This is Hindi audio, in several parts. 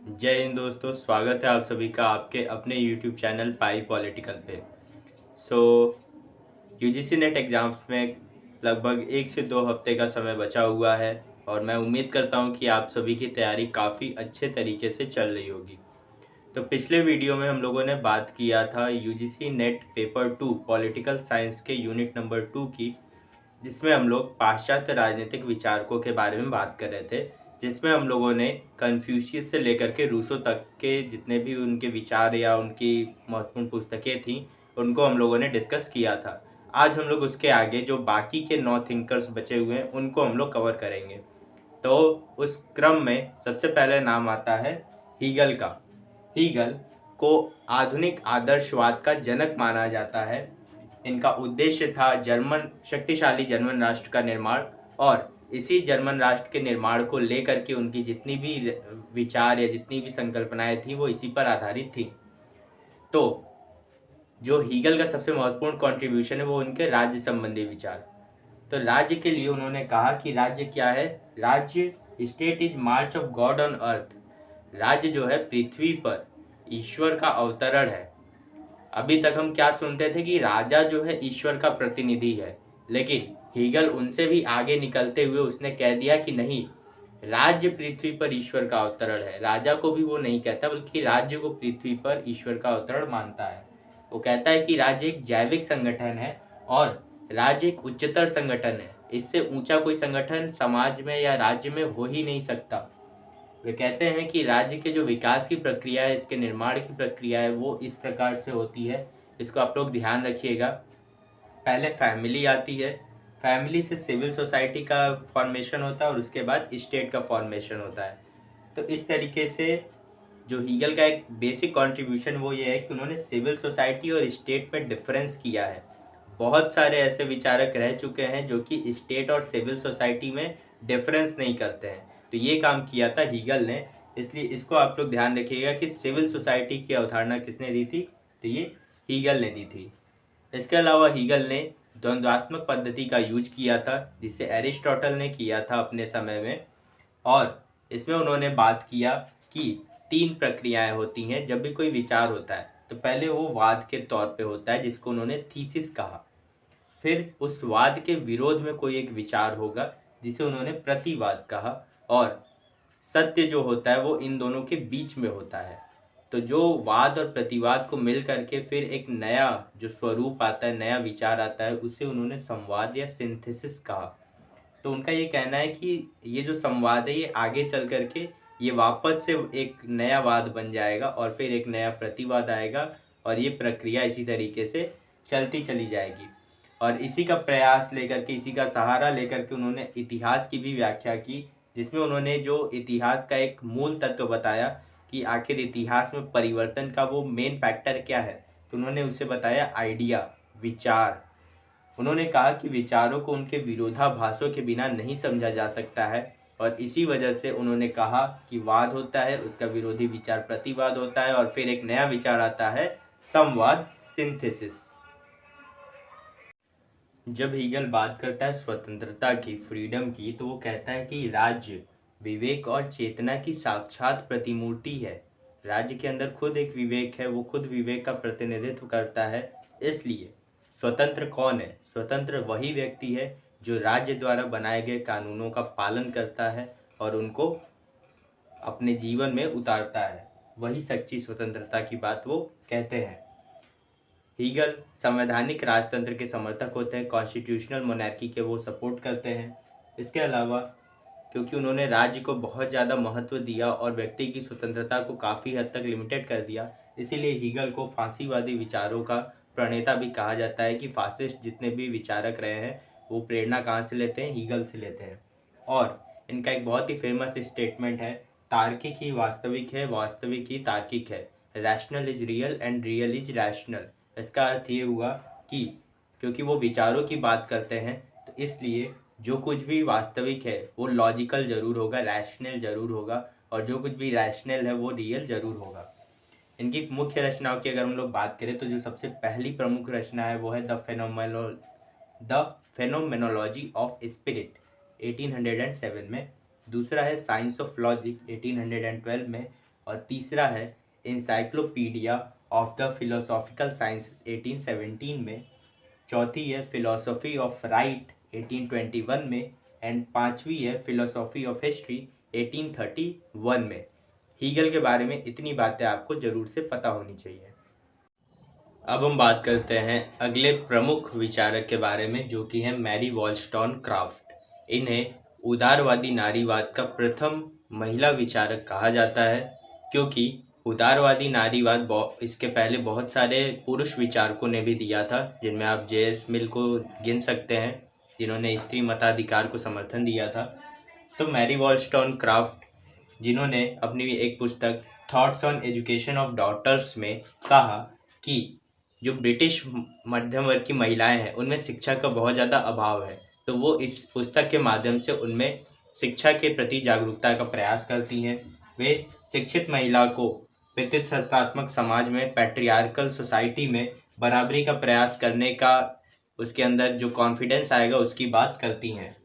जय हिंद दोस्तों, स्वागत है आप सभी का आपके अपने YouTube चैनल पाई पॉलिटिकल पे। सो यूजीसी नेट एग्ज़ाम्स में लगभग 1 से 2 हफ्ते का समय बचा हुआ है और मैं उम्मीद करता हूँ कि आप सभी की तैयारी काफ़ी अच्छे तरीके से चल रही होगी। तो पिछले वीडियो में हम लोगों ने बात किया था UGC net paper 2 political science के यूनिट नंबर 2 की, जिसमें हम लोग पाश्चात्य राजनीतिक विचारकों के बारे में बात कर रहे थे, जिसमें हम लोगों ने कन्फ्यूशियस से लेकर के रूसो तक के जितने भी उनके विचार या उनकी महत्वपूर्ण पुस्तकें थीं, उनको हम लोगों ने डिस्कस किया था। आज हम लोग उसके आगे जो बाकी के 9 थिंकर्स बचे हुए हैं, उनको हम लोग कवर करेंगे। तो उस क्रम में सबसे पहले नाम आता है हीगल का। हीगल को आधुनिक आदर्शवाद का जनक माना जाता है। इनका उद्देश्य था शक्तिशाली जर्मन राष्ट्र का निर्माण, और इसी जर्मन राष्ट्र के निर्माण को लेकर के उनकी जितनी भी विचार या जितनी भी संकल्पनाएं थी वो इसी पर आधारित थी। तो जो हीगल का सबसे महत्वपूर्ण कंट्रीब्यूशन है वो उनके राज्य संबंधी विचार। तो राज्य के लिए उन्होंने कहा कि राज्य क्या है? राज्य, state is March of God on earth. राज्य जो है पृथ्वी पर ईश्वर का अवतरण है। अभी तक हम क्या सुनते थे कि राजा जो है ईश्वर का प्रतिनिधि है, लेकिन हीगल उनसे भी आगे निकलते हुए उसने कह दिया कि नहीं, राज्य पृथ्वी पर ईश्वर का अवतरण है। राजा को भी वो नहीं कहता, बल्कि राज्य को पृथ्वी पर ईश्वर का अवतरण मानता है। वो कहता है कि राज्य एक जैविक संगठन है और राज्य एक उच्चतर संगठन है। इससे ऊंचा कोई संगठन समाज में या राज्य में हो ही नहीं सकता। वे कहते हैं कि राज्य के जो विकास की प्रक्रिया है, इसके निर्माण की प्रक्रिया है, वो इस प्रकार से होती है। इसको आप लोग ध्यान रखिएगा। पहले फैमिली आती है, फैमिली से सिविल सोसाइटी का फॉर्मेशन होता है और उसके बाद स्टेट का फॉर्मेशन होता है। तो इस तरीके से जो हीगल का एक बेसिक कंट्रीब्यूशन वो ये है कि उन्होंने सिविल सोसाइटी और स्टेट में डिफरेंस किया है। बहुत सारे ऐसे विचारक रह चुके हैं जो कि स्टेट और सिविल सोसाइटी में डिफरेंस नहीं करते हैं, तो ये काम किया था हीगल ने। इसलिए इसको आप लोग ध्यान रखिएगा कि सिविल सोसाइटी की अवधारणा किसने दी थी, तो ये हीगल ने दी थी। इसके अलावा हीगल ने द्वंद्वात्मक पद्धति का यूज किया था, जिसे एरिस्टोटल ने किया था अपने समय में। और इसमें उन्होंने बात किया कि 3 प्रक्रियाएं होती हैं जब भी कोई विचार होता है। तो पहले वो वाद के तौर पे होता है, जिसको उन्होंने थीसिस कहा। फिर उस वाद के विरोध में कोई एक विचार होगा, जिसे उन्होंने प्रतिवाद कहा। और सत्य जो होता है वो इन दोनों के बीच में होता है। तो जो वाद और प्रतिवाद को मिल करके फिर एक नया जो स्वरूप आता है, नया विचार आता है, उसे उन्होंने संवाद या सिंथेसिस कहा। तो उनका ये कहना है कि ये जो संवाद है ये आगे चल करके ये वापस से एक नया वाद बन जाएगा और फिर एक नया प्रतिवाद आएगा, और ये प्रक्रिया इसी तरीके से चलती चली जाएगी। और इसी का प्रयास लेकर के, इसी का सहारा लेकर के उन्होंने इतिहास की भी व्याख्या की, जिसमें उन्होंने जो इतिहास का एक मूल तत्व बताया कि आखिर इतिहास में परिवर्तन का वो मेन फैक्टर क्या है। तो उन्होंने उसे बताया आइडिया, विचार। उन्होंने कहा कि विचारों को उनके विरोधाभासों के बिना नहीं समझा जा सकता है, और इसी वजह से उन्होंने कहा कि वाद होता है, उसका विरोधी विचार प्रतिवाद होता है, और फिर एक नया विचार आता है, संवाद, सिंथेसिस। जब हीगल बात करता है स्वतंत्रता की, फ्रीडम की, तो वो कहता है कि राज्य विवेक और चेतना की साक्षात प्रतिमूर्ति है। राज्य के अंदर खुद एक विवेक है, वो खुद विवेक का प्रतिनिधित्व करता है। इसलिए स्वतंत्र कौन है? स्वतंत्र वही व्यक्ति है जो राज्य द्वारा बनाए गए कानूनों का पालन करता है और उनको अपने जीवन में उतारता है। वही सच्ची स्वतंत्रता की बात वो कहते हैं। हीगल संवैधानिक राजतंत्र के समर्थक होते हैं, कॉन्स्टिट्यूशनल मोनार्की के वो सपोर्ट करते हैं। इसके अलावा क्योंकि उन्होंने राज्य को बहुत ज़्यादा महत्व दिया और व्यक्ति की स्वतंत्रता को काफ़ी हद तक लिमिटेड कर दिया, इसीलिए हीगल को फांसीवादी विचारों का प्रणेता भी कहा जाता है। कि फासिस्ट जितने भी विचारक रहे हैं वो प्रेरणा कहाँ से लेते हैं? हीगल से लेते हैं। और इनका एक बहुत ही फेमस स्टेटमेंट है, तार्किक ही वास्तविक है, वास्तविक ही तार्किक है। Rational is real and real is rational. इसका अर्थ ये हुआ कि क्योंकि वो विचारों की बात करते हैं, तो इसलिए जो कुछ भी वास्तविक है वो लॉजिकल ज़रूर होगा, रैशनल ज़रूर होगा, और जो कुछ भी रैशनल है वो रियल ज़रूर होगा। इनकी मुख्य रचनाओं की अगर हम लोग बात करें, तो जो सबसे पहली प्रमुख रचना है वो है द फेनोमेनोलॉजी ऑफ स्पिरिट 1807 में। दूसरा है साइंस ऑफ लॉजिक 1812 में। और तीसरा है encyclopedia of the philosophical sciences 1817 में, चौथी है फिलोसॉफी ऑफ राइट 1821 में, एंड पांचवी है फिलोसॉफी ऑफ हिस्ट्री 1831 में। हीगल के बारे में इतनी बातें आपको जरूर से पता होनी चाहिए। अब हम बात करते हैं अगले प्रमुख विचारक के बारे में, जो कि है मैरी वॉलस्टोनक्राफ्ट। इन्हें उदारवादी नारीवाद का प्रथम महिला विचारक कहा जाता है, क्योंकि उदारवादी नारीवाद इसके पहले बहुत सारे पुरुष विचारकों ने भी दिया था, जिनमें आप J.S. मिल को गिन सकते हैं, जिन्होंने स्त्री मताधिकार को समर्थन दिया था। तो मैरी वॉलस्टोनक्राफ्ट, जिन्होंने अपनी एक पुस्तक thoughts on education of daughters में कहा कि जो ब्रिटिश मध्यम वर्ग की महिलाएं हैं उनमें शिक्षा का बहुत ज़्यादा अभाव है, तो वो इस पुस्तक के माध्यम से उनमें शिक्षा के प्रति जागरूकता का प्रयास करती हैं। वे शिक्षित महिला को पितृसत्तात्मक समाज में, पैट्रियार्कल सोसाइटी में बराबरी का प्रयास करने का, उसके अंदर जो कॉन्फिडेंस आएगा उसकी बात करती हैं।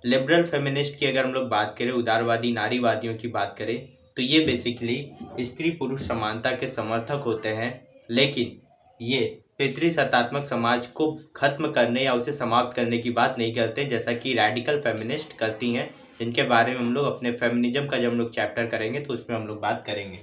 लिबरल फेमिनिस्ट की अगर हम लोग बात करें, उदारवादी नारीवादियों की बात करें, तो ये बेसिकली स्त्री पुरुष समानता के समर्थक होते हैं, लेकिन ये पितृसत्तात्मक समाज को खत्म करने या उसे समाप्त करने की बात नहीं करते, जैसा कि रैडिकल फेमिनिस्ट करती हैं, जिनके बारे में हम लोग अपने फेमिनिज्म का जब हम लोग चैप्टर करेंगे तो उसमें हम लोग बात करेंगे।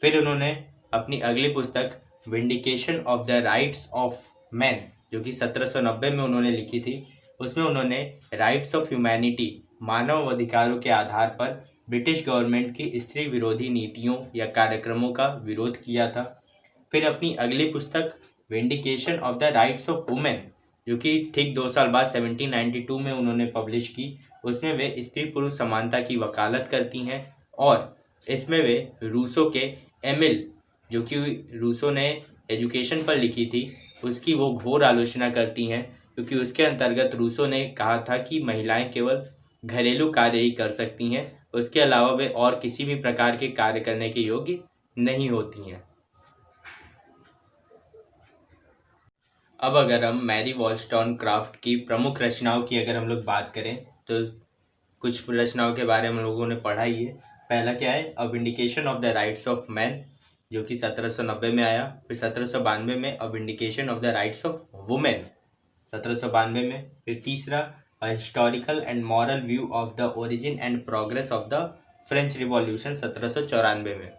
फिर उन्होंने अपनी अगली पुस्तक vindication of the rights of man, जो कि 1790 में उन्होंने लिखी थी, उसमें उन्होंने राइट्स ऑफ ह्यूमैनिटी, मानव अधिकारों के आधार पर ब्रिटिश गवर्नमेंट की स्त्री विरोधी नीतियों या कार्यक्रमों का विरोध किया था। फिर अपनी अगली पुस्तक vindication of the rights of women, जो कि ठीक 2 साल बाद 1792 में उन्होंने पब्लिश की, उसमें वे स्त्री पुरुष समानता की वकालत करती हैं, और इसमें वे रूसो के एमिल, जो कि रूसो ने एजुकेशन पर लिखी थी, उसकी वो घोर आलोचना करती हैं, क्योंकि उसके अंतर्गत रूसो ने कहा था कि महिलाएं केवल घरेलू कार्य ही कर सकती हैं, उसके अलावा वे और किसी भी प्रकार के कार्य करने के योग्य नहीं होती हैं। अब अगर हम मैरी वॉलस्टोनक्राफ्ट की प्रमुख रचनाओं की अगर हम लोग बात करें, तो कुछ रचनाओं के बारे में हम लोगों ने पढ़ा ही है। पहला क्या है, a vindication of the rights of man, जो कि 1790 में आया। फिर 1792 में a vindication of the rights of women, 1792 में। फिर तीसरा, a historical and moral view of the origin and progress of the French revolution, 1794 में।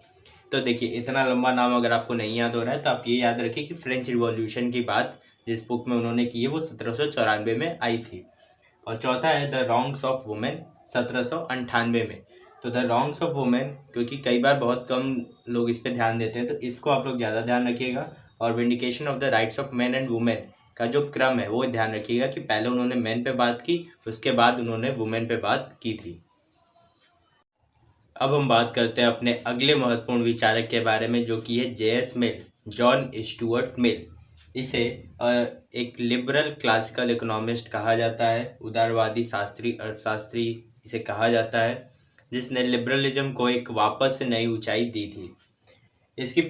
तो देखिए, इतना लंबा नाम अगर आपको नहीं याद हो रहा है तो आप ये याद रखिए कि फ्रेंच रिवॉल्यूशन की बात जिस बुक में उन्होंने की है वो 1794 में आई थी। और चौथा है द रॉन्ग्स ऑफ वुमेन, 1798 में। तो द रॉन्ग्स ऑफ वुमेन, क्योंकि कई बार बहुत कम लोग इस पर ध्यान देते हैं, तो इसको आप लोग ज़्यादा ध्यान रखिएगा। और vindication of the rights of man and women का जो क्रम है वो ध्यान रखिएगा कि पहले उन्होंने मैन पे बात की, उसके बाद उन्होंने वुमेन पे बात की थी। अब हम बात करते हैं अपने अगले महत्वपूर्ण विचारक के बारे में, जो कि है J.S. मिल, जॉन स्टुअर्ट मिल। इसे एक लिबरल क्लासिकल इकोनॉमिस्ट कहा जाता है, उदारवादी शास्त्री अर्थशास्त्री इसे कहा जाता है, जिसने लिबरलिज्म को एक वापस से नई ऊंचाई दी थी। इसकी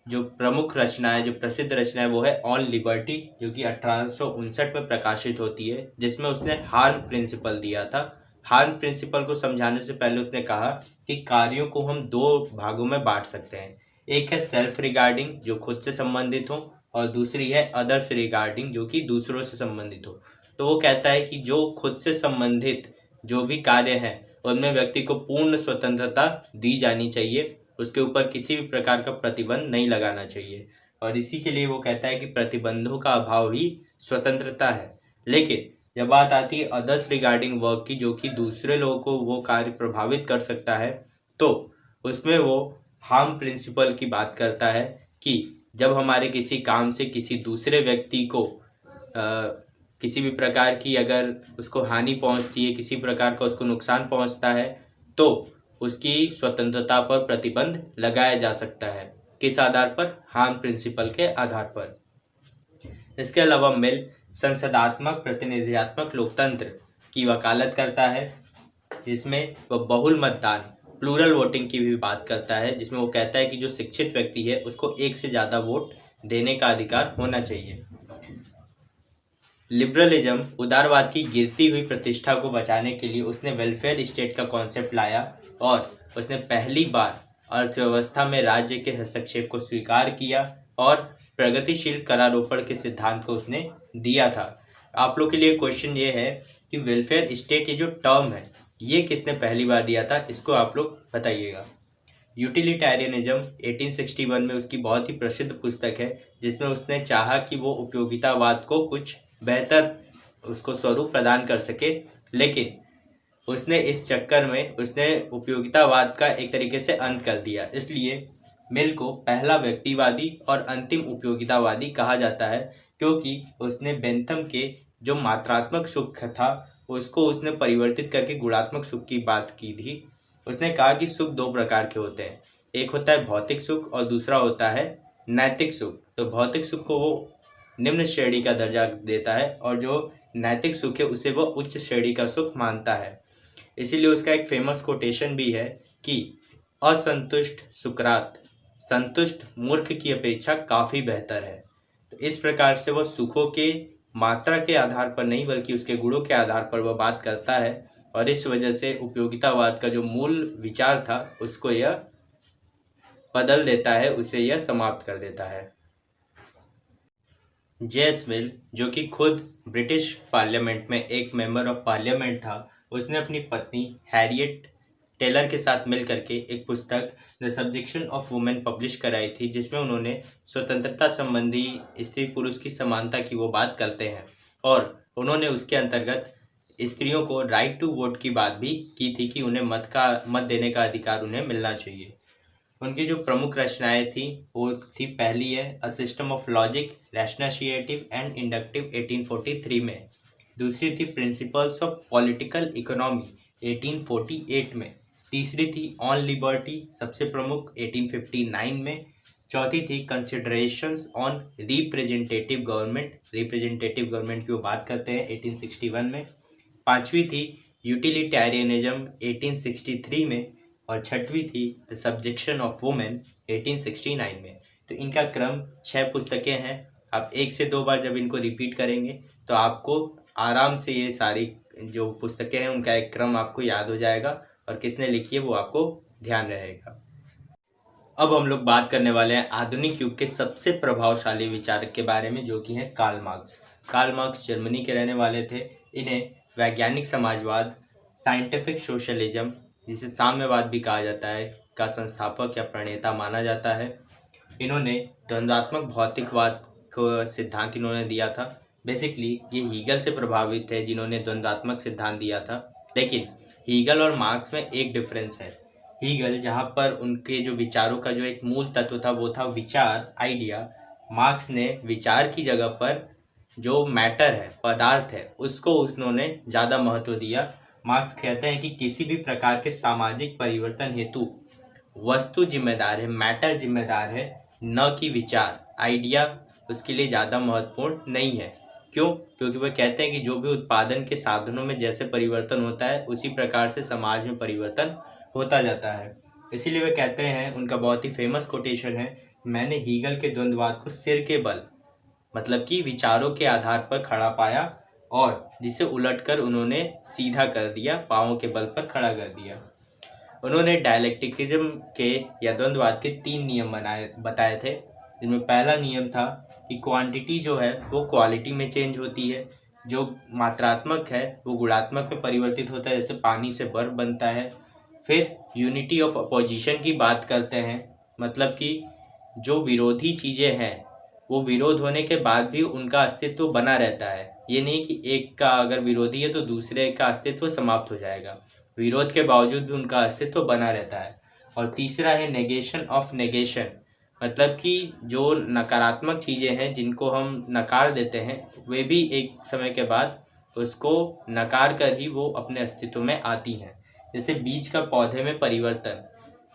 जो प्रमुख रचना है, जो प्रसिद्ध रचना है, वो है ऑन लिबर्टी, जो कि 1859 में प्रकाशित होती है, जिसमें उसने हार्न प्रिंसिपल दिया था। हार्न प्रिंसिपल को समझाने से पहले उसने कहा कि कार्यों को हम 2 भागों में बांट सकते हैं। एक है सेल्फ रिगार्डिंग, जो खुद से संबंधित हो, और दूसरी है अदर्स रिगार्डिंग, जो कि दूसरों से संबंधित हो। तो वो कहता है कि जो खुद से संबंधित जो भी कार्य हैं उनमें व्यक्ति को पूर्ण स्वतंत्रता दी जानी चाहिए, उसके ऊपर किसी भी प्रकार का प्रतिबंध नहीं लगाना चाहिए। और इसी के लिए वो कहता है कि प्रतिबंधों का अभाव ही स्वतंत्रता है। लेकिन जब बात आती है अदर्स रिगार्डिंग वर्क की, जो कि दूसरे लोगों को वो कार्य प्रभावित कर सकता है, तो उसमें वो हार्म प्रिंसिपल की बात करता है कि जब हमारे किसी काम से किसी दूसरे व्यक्ति को किसी भी प्रकार की अगर उसको हानि पहुंचती है, किसी प्रकार का उसको नुकसान पहुंचता है, तो उसकी स्वतंत्रता पर प्रतिबंध लगाया जा सकता है। किस आधार पर? हार्म प्रिंसिपल के आधार पर। इसके अलावा मिल संसदात्मक प्रतिनिधित्वात्मक लोकतंत्र की वकालत करता है, जिसमें वह बहुल मतदान, प्लूरल वोटिंग की भी बात करता है, जिसमें वो कहता है कि जो शिक्षित व्यक्ति है उसको 1 से ज़्यादा वोट देने का अधिकार होना चाहिए। लिबरलिज्म उदारवाद की गिरती हुई प्रतिष्ठा को बचाने के लिए उसने वेलफेयर स्टेट का कॉन्सेप्ट लाया, और उसने पहली बार अर्थव्यवस्था में राज्य के हस्तक्षेप को स्वीकार किया और प्रगतिशील करारोपण के सिद्धांत को उसने दिया था। आप लोग के लिए क्वेश्चन ये है कि वेलफेयर स्टेट ये जो टर्म है ये किसने पहली बार दिया था, इसको आप लोग बताइएगा। यूटिलिटेरियनिज्म 1861 में उसकी बहुत ही प्रसिद्ध पुस्तक है, जिसमें उसने चाहा कि वो उपयोगितावाद को कुछ बेहतर उसको स्वरूप प्रदान कर सके, लेकिन उसने इस चक्कर में उसने उपयोगितावाद का एक तरीके से अंत कर दिया। इसलिए मिल को पहला व्यक्तिवादी और अंतिम उपयोगितावादी कहा जाता है, क्योंकि उसने बेंथम के जो मात्रात्मक सुख था उसको उसने परिवर्तित करके गुणात्मक सुख की बात की थी। उसने कहा कि सुख दो प्रकार के होते हैं, एक होता है भौतिक सुख और दूसरा होता है नैतिक सुख। तो भौतिक सुख को वो निम्न श्रेणी का दर्जा देता है और जो नैतिक सुख है उसे वो उच्च श्रेणी का सुख मानता है। इसीलिए उसका एक फेमस कोटेशन भी है कि असंतुष्ट सुकरात संतुष्ट मूर्ख की अपेक्षा काफ़ी बेहतर है। तो इस प्रकार से वह सुखों के मात्रा के आधार पर नहीं बल्कि उसके गुणों के आधार पर वह बात करता है, और इस वजह से उपयोगितावाद का जो मूल विचार था उसको यह बदल देता है, उसे यह समाप्त कर देता है। जेम्स मिल, जो कि खुद ब्रिटिश पार्लियामेंट में एक मेंबर ऑफ पार्लियामेंट था, उसने अपनी पत्नी हैरियट टेलर के साथ मिल करके एक पुस्तक the subjection of women publish कराई थी, जिसमें उन्होंने स्वतंत्रता संबंधी स्त्री पुरुष की समानता की वो बात करते हैं, और उन्होंने उसके अंतर्गत स्त्रियों को राइट टू वोट की बात भी की थी कि उन्हें मत देने का अधिकार उन्हें मिलना चाहिए। उनकी जो प्रमुख रचनाएं थी वो थी, पहली है a system of logic ratiocinative and inductive 1843 में, दूसरी थी प्रिंसिपल्स ऑफ पॉलिटिकल इकोनॉमी 1848 में, तीसरी थी ऑन लिबर्टी सबसे प्रमुख 1859 में, चौथी थी कंसिडरेशंस ऑन रिप्रेजेंटेटिव गवर्नमेंट की वो बात करते हैं 1861 में, पांचवी थी यूटिलिटेरियनिज्म 1863 में, और छठवीं थी द सब्जेक्शन ऑफ वुमेन 1869 में। तो इनका क्रम 6 पुस्तकें हैं। आप 1 से 2 बार जब इनको रिपीट करेंगे तो आपको आराम से ये सारी जो पुस्तकें हैं उनका एक क्रम आपको याद हो जाएगा, और किसने लिखी है वो आपको ध्यान रहेगा। अब हम लोग बात करने वाले हैं आधुनिक युग के सबसे प्रभावशाली विचारक के बारे में, जो कि हैं Karl Marx. Karl Marx Germany के रहने वाले थे। इन्हें वैज्ञानिक समाजवाद, साइंटिफिक सोशलिज्म, जिसे साम्यवाद भी कहा जाता है, का संस्थापक या प्रणेता माना जाता है। इन्होंने द्वंद्वात्मक भौतिकवाद को सिद्धांत इन्होंने दिया था। बेसिकली ये हीगल से प्रभावित है जिन्होंने द्वंद्वात्मक सिद्धांत दिया था, लेकिन हीगल और मार्क्स में एक डिफरेंस है। हीगल जहाँ पर उनके जो विचारों का जो एक मूल तत्व था वो था विचार, आइडिया। मार्क्स ने विचार की जगह पर जो मैटर है, पदार्थ है, उसको उन्होंने ज़्यादा महत्व दिया। मार्क्स कहते हैं कि किसी भी प्रकार के सामाजिक परिवर्तन हेतु वस्तु जिम्मेदार है, मैटर जिम्मेदार है, न कि विचार, आइडिया उसके लिए ज़्यादा महत्वपूर्ण नहीं है। क्यों? क्योंकि वह कहते हैं कि जो भी उत्पादन के साधनों में जैसे परिवर्तन होता है उसी प्रकार से समाज में परिवर्तन होता जाता है। इसीलिए वे कहते हैं, उनका बहुत ही फेमस कोटेशन है, मैंने हीगल के द्वंद्ववाद को सिर के बल मतलब कि विचारों के आधार पर खड़ा पाया, और जिसे उलटकर उन्होंने सीधा कर दिया, पांवों के बल पर खड़ा कर दिया। उन्होंने डायलेक्टिकिज्म के या द्वंद्ववाद के 3 नियम बताए थे, जिनमें पहला नियम था कि क्वांटिटी जो है वो क्वालिटी में चेंज होती है, जो मात्रात्मक है वो गुणात्मक में परिवर्तित होता है, जैसे पानी से बर्फ बनता है। फिर यूनिटी ऑफ अपोजिशन की बात करते हैं, मतलब कि जो विरोधी चीज़ें हैं वो विरोध होने के बाद भी उनका अस्तित्व बना रहता है। ये नहीं कि एक का अगर विरोधी है तो दूसरे का अस्तित्व समाप्त हो जाएगा, विरोध के बावजूद भी उनका अस्तित्व बना रहता है। और तीसरा है नेगेशन ऑफ नेगेशन, मतलब कि जो नकारात्मक चीज़ें हैं जिनको हम नकार देते हैं वे भी एक समय के बाद उसको नकार कर ही वो अपने अस्तित्व में आती हैं। जैसे बीज का पौधे में परिवर्तन,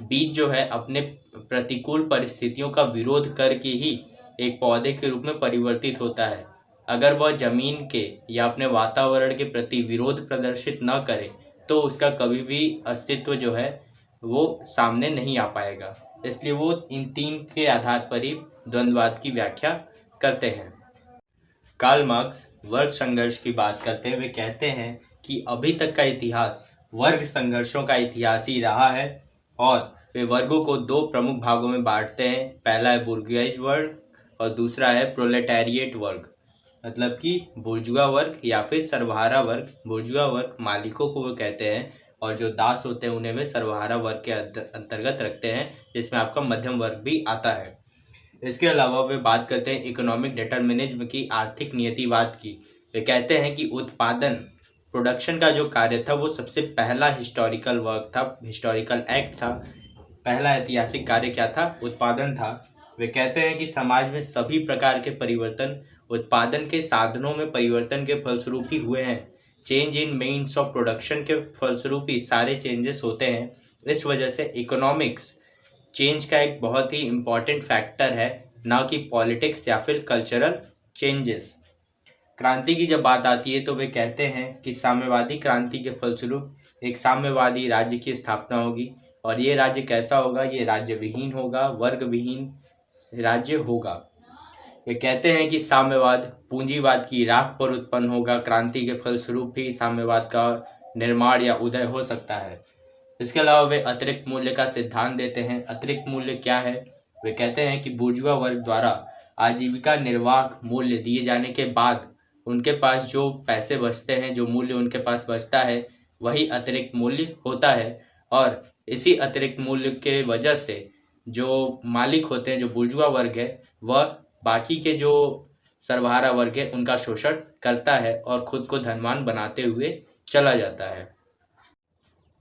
बीज जो है अपने प्रतिकूल परिस्थितियों का विरोध करके ही एक पौधे के रूप में परिवर्तित होता है। अगर वह जमीन के या अपने वातावरण के प्रति विरोध प्रदर्शित न करे तो उसका कभी भी अस्तित्व जो है वो सामने नहीं आ पाएगा। इसलिए वो इन 3 के आधार पर ही द्वंद्ववाद की व्याख्या करते हैं। कार्ल मार्क्स वर्ग संघर्ष की बात करते हैं। वे कहते हैं कि अभी तक का इतिहास वर्ग संघर्षों का इतिहास ही रहा है, और वे वर्गों को दो प्रमुख भागों में बांटते हैं। पहला है बुर्जुआई वर्ग और दूसरा है प्रोलेटारिएट वर्ग, मतलब कि बुर्जुआ वर्ग या फिर सर्वहारा वर्ग। बुर्जुआ वर्ग मालिकों को वो कहते हैं और जो दास होते हैं उन्हें वे सर्वहारा वर्ग के अंतर्गत रखते हैं, जिसमें आपका मध्यम वर्ग भी आता है। इसके अलावा वे बात करते हैं इकोनॉमिक डिटर्मिनिज्म की, आर्थिक नियतिवाद की। वे कहते हैं कि उत्पादन, प्रोडक्शन का जो कार्य था वो सबसे पहला हिस्टोरिकल वर्क था, हिस्टोरिकल एक्ट था। पहला ऐतिहासिक कार्य क्या था? उत्पादन था। वे कहते हैं कि समाज में सभी प्रकार के परिवर्तन उत्पादन के साधनों में परिवर्तन के फलस्वरूप ही हुए हैं। Change in means of production के फलस्वरूप ही सारे चेंजेस होते हैं। इस वजह से इकोनॉमिक्स चेंज का एक बहुत ही इम्पॉर्टेंट फैक्टर है, ना कि पॉलिटिक्स या फिर कल्चरल चेंजेस। क्रांति की जब बात आती है तो वे कहते हैं कि साम्यवादी क्रांति के फलस्वरूप एक साम्यवादी राज्य की स्थापना होगी, और ये राज्य कैसा होगा? ये राज्य विहीन होगा, वर्ग विहीन राज्य होगा। वे कहते हैं कि साम्यवाद पूंजीवाद की राख पर उत्पन्न होगा, क्रांति के फलस्वरूप भी साम्यवाद का निर्माण या उदय हो सकता है। इसके अलावा वे अतिरिक्त मूल्य का सिद्धांत देते हैं। अतिरिक्त मूल्य क्या है? वे कहते हैं कि बुर्जुआ वर्ग द्वारा आजीविका निर्वाह मूल्य दिए जाने के बाद उनके पास जो पैसे बचते हैं, जो मूल्य उनके पास बचता है, वही अतिरिक्त मूल्य होता है। और इसी अतिरिक्त मूल्य के वजह से जो मालिक होते हैं, जो बुर्जुआ वर्ग है, वह बाकी के जो सर्वहारा वर्ग है उनका शोषण करता है और खुद को धनवान बनाते हुए चला जाता है।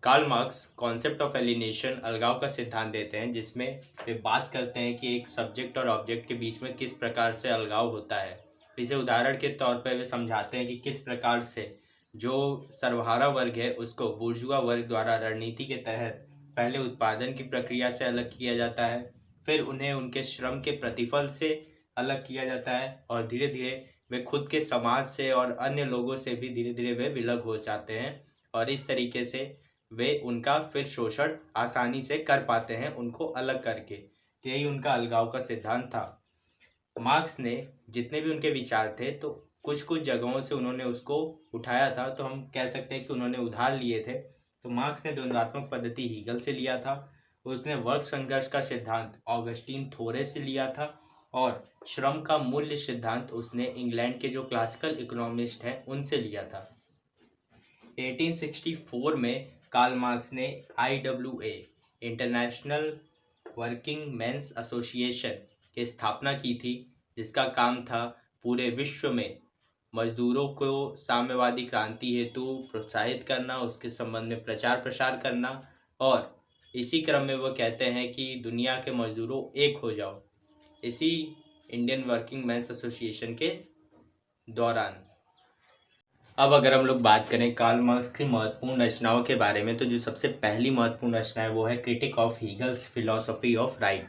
Karl Marx concept of alienation, अलगाव का सिद्धांत देते हैं, जिसमें वे बात करते हैं कि एक सब्जेक्ट और ऑब्जेक्ट के बीच में किस प्रकार से अलगाव होता है। इसे उदाहरण के तौर पर वे समझाते हैं कि किस प्रकार से जो सर्वहारा वर्ग है उसको बुर्जुआ वर्ग द्वारा रणनीति के तहत पहले उत्पादन की प्रक्रिया से अलग किया जाता है, फिर उन्हें उनके श्रम के प्रतिफल से अलग किया जाता है, और धीरे धीरे वे खुद के समाज से और अन्य लोगों से भी धीरे धीरे वे विलग हो जाते हैं, और इस तरीके से वे उनका फिर शोषण आसानी से कर पाते हैं उनको अलग करके। यही उनका अलगाव का सिद्धांत था। मार्क्स ने जितने भी उनके विचार थे तो कुछ कुछ जगहों से उन्होंने उसको उठाया था, तो हम कह सकते हैं कि उन्होंने उधार लिए थे। तो मार्क्स ने द्वंद्वात्मक पद्धति हीगल से लिया था, उसने वर्ग संघर्ष का सिद्धांत ऑगस्टीन थोरे से लिया था, और श्रम का मूल्य सिद्धांत उसने इंग्लैंड के जो क्लासिकल इकोनॉमिस्ट हैं उनसे लिया था। 1864 में कार्ल मार्क्स ने IWA, international working men's association की स्थापना की थी, जिसका काम था पूरे विश्व में मजदूरों को साम्यवादी क्रांति हेतु प्रोत्साहित करना, उसके संबंध में प्रचार प्रसार करना, और इसी क्रम में वो कहते हैं कि दुनिया के मजदूरों एक हो जाओ, इसी इंडियन वर्किंग मेंस एसोसिएशन के दौरान। अब अगर हम लोग बात करें कार्ल मार्क्स की महत्वपूर्ण रचनाओं के बारे में, तो जो सबसे पहली महत्वपूर्ण रचना है वो है critique of Hegel's philosophy of right.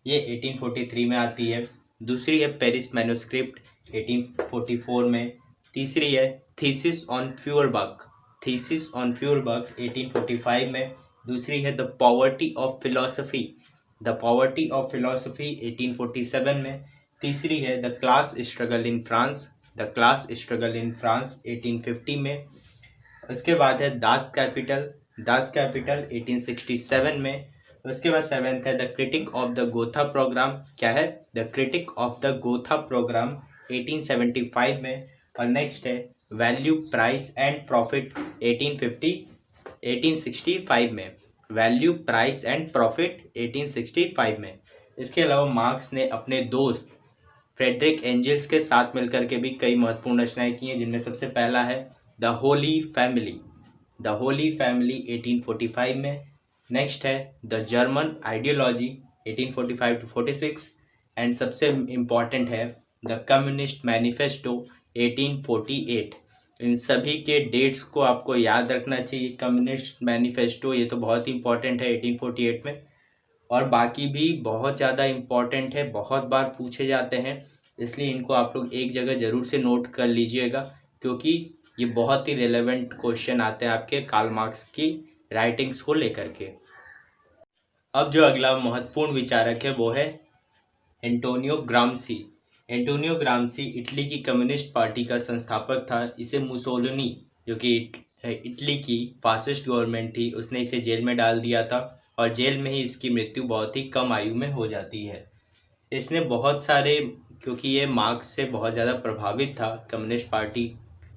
ये 1843 में आती है। दूसरी है पेरिस मैन्युस्क्रिप्ट 1844 में। तीसरी है थीसिस ऑन फ्यूरबर्ग 1845 में। दूसरी है द पॉवर्टी ऑफ फिलॉसफी 1847 में। तीसरी है the class struggle in France 1850 में। उसके बाद है दास कैपिटल 1867 में। उसके बाद सेवेंथ है the critique of the Gotha programme. क्या है? The critique of the Gotha programme 1875 में। और नेक्स्ट है वैल्यू प्राइस एंड प्रॉफिट 1865 में। वैल्यू प्राइस एंड प्रॉफिट 1865 में। इसके अलावा मार्क्स ने अपने दोस्त फ्रेडरिक एंजल्स के साथ मिलकर के भी कई महत्वपूर्ण रचनाएं की हैं, जिनमें सबसे पहला है द होली फैमिली 1845 में। नेक्स्ट है द जर्मन आइडियोलॉजी 1845-46 एंड सबसे इम्पॉर्टेंट है द कम्युनिस्ट मैनिफेस्टो 1848। इन सभी के डेट्स को आपको याद रखना चाहिए। कम्युनिस्ट मैनिफेस्टो ये तो बहुत ही इम्पॉर्टेंट है 1848 में, और बाकी भी बहुत ज़्यादा इम्पॉर्टेंट है, बहुत बार पूछे जाते हैं, इसलिए इनको आप लोग एक जगह ज़रूर से नोट कर लीजिएगा, क्योंकि ये बहुत ही रेलेवेंट क्वेश्चन आते हैं आपके कार्ल मार्क्स की राइटिंग्स को लेकर के। अब जो अगला महत्वपूर्ण विचारक है वो है Antonio Gramsci. Antonio Gramsci Italy की कम्युनिस्ट पार्टी का संस्थापक था। इसे मुसोलिनी, जो कि इटली की फासिस्ट गवर्नमेंट थी, उसने इसे जेल में डाल दिया था और जेल में ही इसकी मृत्यु बहुत ही कम आयु में हो जाती है। इसने बहुत सारे, क्योंकि ये मार्क्स से बहुत ज़्यादा प्रभावित था, कम्युनिस्ट पार्टी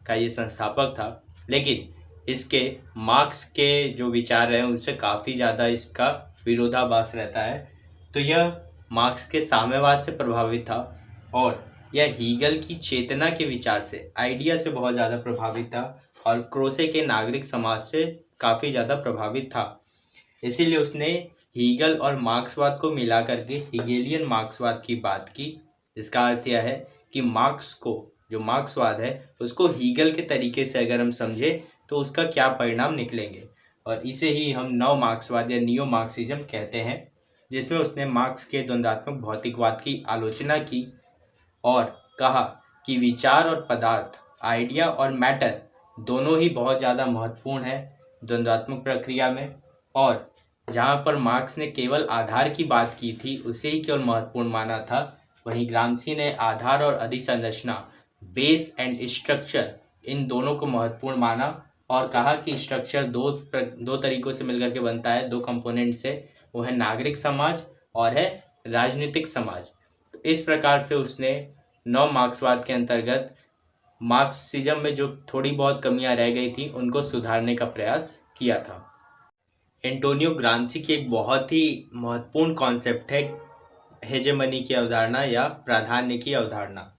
का ये संस्थापक था, लेकिन इसके मार्क्स के जो विचार हैं उनसे काफ़ी ज़्यादा इसका विरोधाभास रहता है। तो यह मार्क्स के साम्यवाद से प्रभावित था और यह हीगल की चेतना के विचार से, आइडिया से बहुत ज़्यादा प्रभावित था और क्रोसे के नागरिक समाज से काफ़ी ज़्यादा प्रभावित था। इसीलिए उसने हीगल और मार्क्सवाद को मिला करके हीगेलियन मार्क्सवाद की बात की, जिसका अर्थ यह है कि मार्क्स को, जो मार्क्सवाद है उसको हीगल के तरीके से अगर हम समझें तो उसका क्या परिणाम निकलेंगे, और इसे ही हम नव मार्क्सवाद या नियो मार्क्सिज्म कहते हैं, जिसमें उसने मार्क्स के द्वंद्वात्मक भौतिकवाद की आलोचना की और कहा कि विचार और पदार्थ, आइडिया और मैटर दोनों ही बहुत ज़्यादा महत्वपूर्ण है द्वंद्वात्मक प्रक्रिया में, और जहाँ पर मार्क्स ने केवल आधार की बात की थी उसे ही केवल महत्वपूर्ण माना था, वहीं ग्राम्सी ने आधार और अधिसंरचना, बेस एंड स्ट्रक्चर, इन दोनों को महत्वपूर्ण माना और कहा कि स्ट्रक्चर दो तरीकों से मिलकर के बनता है, दो कंपोनेंट से, वो है नागरिक समाज और है राजनीतिक समाज। तो इस प्रकार से उसने नव मार्क्सवाद के अंतर्गत मार्क्सिज्म में जो थोड़ी बहुत कमियां रह गई थी उनको सुधारने का प्रयास किया था। एंटोनियो ग्राम्सी की एक बहुत ही महत्वपूर्ण कॉन्सेप्ट है हेजेमनी की अवधारणा या प्राधान्य की अवधारणा।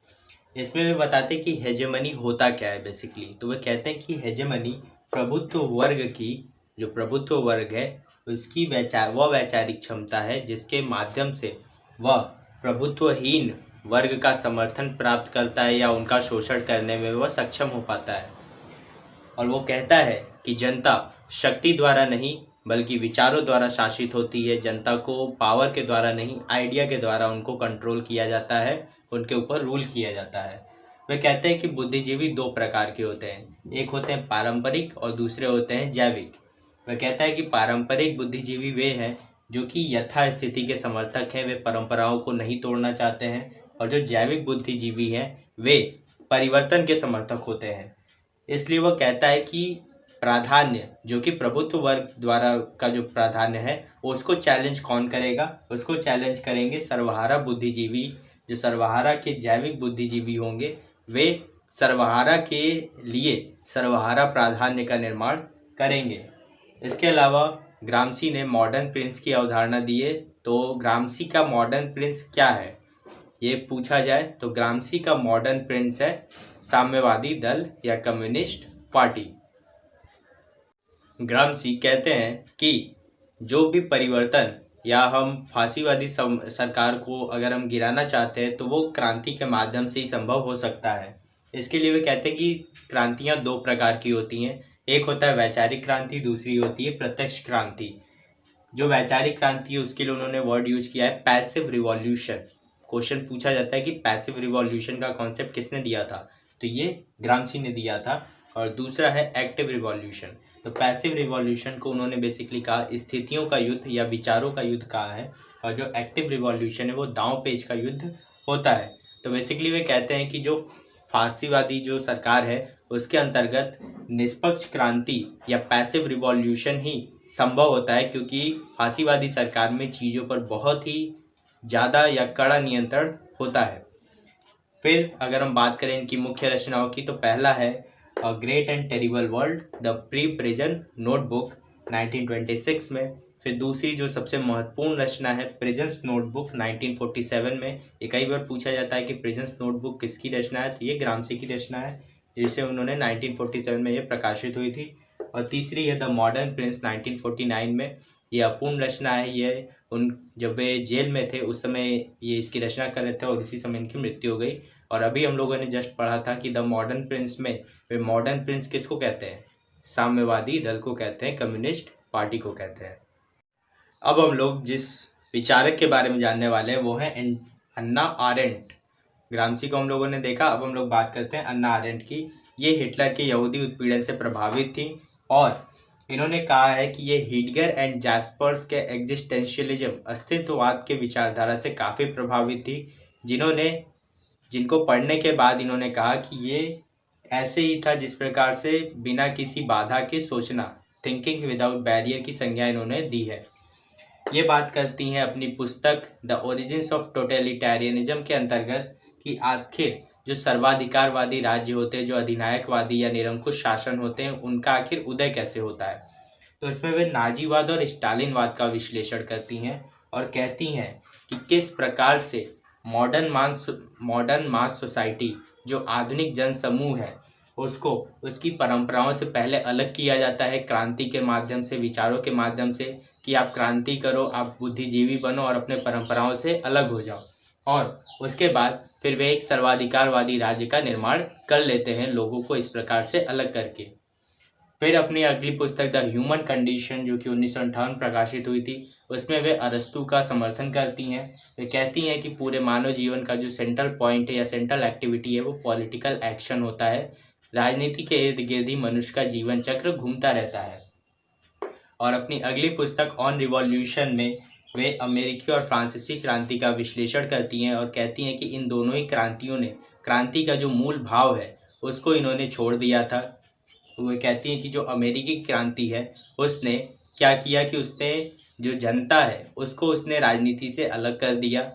इसमें वे बताते हैं कि हेजेमनी होता क्या है बेसिकली। तो वे कहते हैं कि हेजेमनी प्रभुत्व वर्ग की, जो प्रभुत्व वर्ग है उसकी वैचारिक क्षमता है जिसके माध्यम से वह प्रभुत्वहीन वर्ग का समर्थन प्राप्त करता है या उनका शोषण करने में वह सक्षम हो पाता है। और वो कहता है कि जनता शक्ति द्वारा नहीं बल्कि विचारों द्वारा शासित होती है। जनता को पावर के द्वारा नहीं, आइडिया के द्वारा उनको कंट्रोल किया जाता है, उनके ऊपर रूल किया जाता है। वे कहते हैं कि बुद्धिजीवी दो प्रकार के होते हैं, एक होते हैं पारंपरिक और दूसरे होते हैं जैविक। वह कहता है कि पारंपरिक बुद्धिजीवी वे हैं जो कि यथास्थिति के समर्थक हैं, वे परंपराओं को नहीं तोड़ना चाहते हैं, और जो जैविक बुद्धिजीवी हैं वे परिवर्तन के समर्थक होते हैं। इसलिए वह कहता है कि प्राधान्य, जो कि प्रभुत्व वर्ग द्वारा का जो प्राधान्य है, उसको चैलेंज कौन करेगा? उसको चैलेंज करेंगे सर्वहारा बुद्धिजीवी। जो सर्वहारा के जैविक बुद्धिजीवी होंगे वे सर्वहारा के लिए सर्वहारा प्राधान्य का निर्माण करेंगे। इसके अलावा ग्राम्सी ने मॉडर्न प्रिंस की अवधारणा दी है। तो ग्राम्सी का मॉडर्न प्रिंस क्या है ये पूछा जाए तो ग्राम्सी का मॉडर्न प्रिंस है साम्यवादी दल या कम्युनिस्ट पार्टी। ग्राम्सी कहते हैं कि जो भी परिवर्तन या हम फांसीवादी सरकार को अगर हम गिराना चाहते हैं तो वो क्रांति के माध्यम से ही संभव हो सकता है। इसके लिए वे कहते हैं कि क्रांतियाँ दो प्रकार की होती हैं, एक होता है वैचारिक क्रांति, दूसरी होती है प्रत्यक्ष क्रांति। जो वैचारिक क्रांति है उसके लिए उन्होंने वर्ड यूज किया है पैसिव रिवॉल्यूशन। क्वेश्चन पूछा जाता है कि पैसिव रिवॉल्यूशन का कॉन्सेप्ट किसने दिया था, तो ये ग्राम्सी ने दिया था। और दूसरा है एक्टिव रिवॉल्यूशन। तो पैसिव रिवॉल्यूशन को उन्होंने बेसिकली कहा स्थितियों का युद्ध या विचारों का युद्ध कहा है, और जो एक्टिव रिवॉल्यूशन है वो दांव पेच का युद्ध होता है। तो बेसिकली वे कहते हैं कि जो फांसीवादी जो सरकार है उसके अंतर्गत निष्पक्ष क्रांति या पैसिव रिवॉल्यूशन ही संभव होता है, क्योंकि फांसीवादी सरकार में चीज़ों पर बहुत ही ज़्यादा या कड़ा नियंत्रण होता है। फिर अगर हम बात करें इनकी मुख्य रचनाओं की तो पहला है a great and terrible world the pre prison notebook 1926 में। फिर दूसरी जो सबसे महत्वपूर्ण रचना है प्रिजन्स नोटबुक 1947 में। ये कई बार पूछा जाता है कि प्रिजन्स नोटबुक किसकी रचना है, तो ये ग्राम्सी की रचना है जिसे उन्होंने 1947 में ये प्रकाशित हुई थी। और तीसरी है द मॉडर्न प्रिंस 1949 में। ये अपूर्ण रचना है, ये जब वे जेल में थे उस समय ये इसकी रचना कर रहे थे और इसी समय इनकी मृत्यु हो गई। और अभी हम लोगों ने जस्ट पढ़ा था कि द मॉडर्न प्रिंस में वे मॉडर्न प्रिंस किसको कहते हैं, साम्यवादी दल को कहते हैं, कम्युनिस्ट पार्टी को कहते हैं। अब हम लोग जिस विचारक के बारे में जानने वाले हैं वो है अन्ना आरेंट। ग्राम्सी को हम लोगों ने देखा, अब हम लोग बात करते हैं अन्ना आरेंट की। ये हिटलर के यहूदी उत्पीड़न से प्रभावित थी और इन्होंने कहा है कि ये हीडगर एंड जैस्पर्स के एग्जिस्टेंशियलिज्म अस्तित्ववाद के विचारधारा से काफ़ी प्रभावित थी, जिनको पढ़ने के बाद इन्होंने कहा कि ये ऐसे ही था जिस प्रकार से बिना किसी बाधा के सोचना, थिंकिंग विदाउट बैरियर की संज्ञा इन्होंने दी है। ये बात करती हैं अपनी पुस्तक द ओरिजिन्स ऑफ टोटलिटेरियनिज्म के अंतर्गत कि आखिर जो सर्वाधिकारवादी राज्य होते हैं, जो अधिनायकवादी या निरंकुश शासन होते हैं, उनका आखिर उदय कैसे होता है। तो इसमें वे नाजीवाद और स्टालिनवाद का विश्लेषण करती हैं और कहती हैं कि किस प्रकार से मॉडर्न मास सोसाइटी, जो आधुनिक जन समूह है, उसको उसकी परंपराओं से पहले अलग किया जाता है क्रांति के माध्यम से, विचारों के माध्यम से, कि आप क्रांति करो, आप बुद्धिजीवी बनो और अपने परंपराओं से अलग हो जाओ। और उसके बाद फिर वे एक सर्वाधिकारवादी राज्य का निर्माण कर लेते हैं, लोगों को इस प्रकार से अलग करके। फिर अपनी अगली पुस्तक द ह्यूमन कंडीशन, जो कि 1958 प्रकाशित हुई थी, उसमें वे अरस्तू का समर्थन करती हैं। वे कहती हैं कि पूरे मानव जीवन का जो सेंट्रल पॉइंट है या सेंट्रल एक्टिविटी है, वो पॉलिटिकल एक्शन होता है। राजनीति के इर्द गिर्द ही मनुष्य का जीवन चक्र घूमता रहता है। और अपनी अगली पुस्तक ऑन रिवॉल्यूशन में वे अमेरिकी और फ्रांसीसी क्रांति का विश्लेषण करती हैं और कहती हैं कि इन दोनों ही क्रांतियों ने क्रांति का जो मूल भाव है उसको इन्होंने छोड़ दिया था। वो कहती हैं कि जो अमेरिकी क्रांति है उसने क्या किया कि उसने जो जनता है उसको उसने राजनीति से अलग कर दिया,